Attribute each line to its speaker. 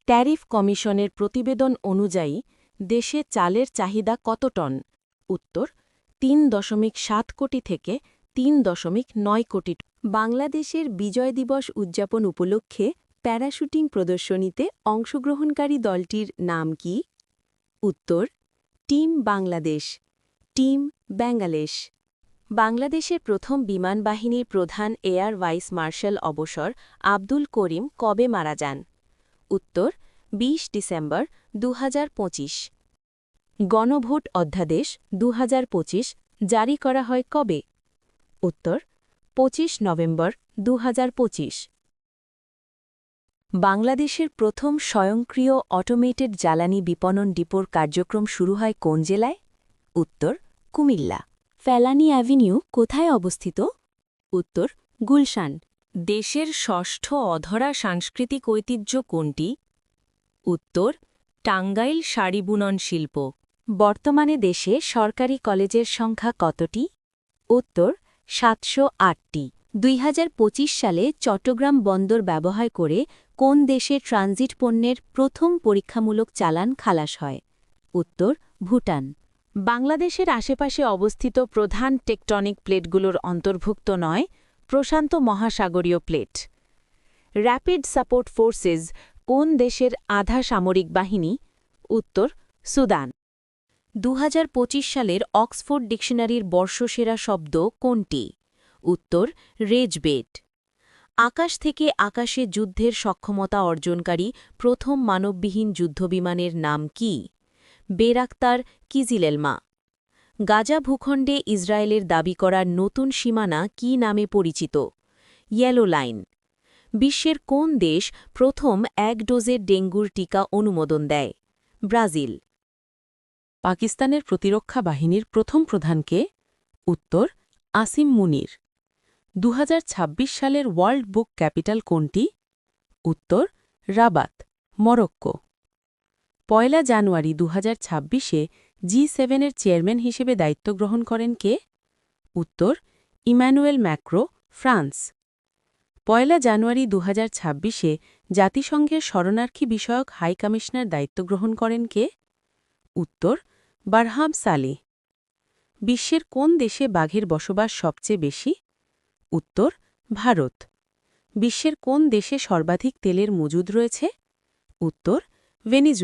Speaker 1: Tariff কমিশনের প্রতিবেদন অনুযায়ী দেশে চালের চাহিদা কত টন? উত্তর ৩.৭ কোটি থেকে ৩.৯ কোটি। বাংলাদেশের বিজয় দিবস উদযাপন উপলক্ষে প্যারাশুটিং প্রদর্শনীতে অংশগ্রহণকারী দলটির নাম কি? উত্তর টিম বাংলাদেশ, টিম বাংলাদেশ। বাংলাদেশের প্রথম বিমান বাহিনীর প্রধান এয়ার ভাইস মার্শাল অবসর আব্দুল করিম কবে মারা যান? উত্তর ২০ ডিসেম্বর ২০২৫। গণভোট অধ্যাদেশ ২০২৫ জারি করা হয় কবে? উত্তর ২৫ নভেম্বর ২০২৫। বাংলাদেশের প্রথম স্বয়ংক্রিয় অটোমেটেড জ্বালানি বিপণন ডিপোর কার্যক্রম শুরু হয় কোন জেলায়? উত্তর কুমিল্লা। ফেলানী অ্যাভিনিউ কোথায় অবস্থিত? উত্তর গুলশান। দেশের ষষ্ঠ অধরা সাংস্কৃতিক ঐতিহ্য কোনটি? উত্তর টাঙ্গাইল শাড়ি বুনন শিল্প। বর্তমানে দেশে সরকারি কলেজের সংখ্যা কতটি? উত্তর ৭০৮টি। ২০২৫ সালে চট্টগ্রাম বন্দর ব্যবহার করে কোন দেশের ট্রানজিট পণ্যের প্রথম পরীক্ষামূলক চালান খালাস হয়? উত্তর ভুটান। বাংলাদেশের আশেপাশে অবস্থিত প্রধান টেকটনিক প্লেটগুলোর অন্তর্ভুক্ত নয় প্রশান্ত মহাসাগরীয় প্লেট। র্যাপিড সাপোর্ট ফোর্সেস কোন দেশের আধা সামরিক বাহিনী? উত্তর সুদান। ২০২৫ সালের অক্সফোর্ড ডিকশনারির বর্ষসেরা শব্দ কোনটি? উত্তর রেজবেট। আকাশ থেকে আকাশে যুদ্ধের সক্ষমতা অর্জনকারী প্রথম মানববিহীন যুদ্ধবিমানের নাম কি? বেরাক্তার কিজিলেলমা। গাজা ভূখণ্ডে ইসরায়েলের দাবি করা নতুন সীমানা কি নামে পরিচিত? Yellow line. বিশ্বের কোন দেশ প্রথম ১ ডোজের ডেঙ্গুর টিকা অনুমোদন দেয়? ব্রাজিল। পাকিস্তানের প্রতিরক্ষা বাহিনীর প্রথম প্রধানকে? উত্তর আসিম মুনির। ২০২৬ সালের ওয়ার্ল্ড বুক ক্যাপিটাল কোনটি? উত্তর রাবাত, মরক্কো। ১ জানুয়ারি ২০২৬-এ জি7-এর চেয়ারম্যান হিসেবে দায়িত্ব গ্রহণ করেন কে? উত্তর ইম্যানুয়েল ম্যাক্রো, ফ্রান্স। ১ জানুয়ারি ২০২৬-এ জাতিসংঘের শরণার্থী বিষয়ক হাই কমিশনার দায়িত্ব গ্রহণ করেন কে? উত্তর বারহাম সালেহ। বিশ্বের কোন দেশে বাঘের বসবাস সবচেয়ে বেশি? উত্তর ভারত। বিশ্বের কোন দেশে সর্বাধিক তেলের মজুদ রয়েছে? উত্তর ভেনিজুয়েলা।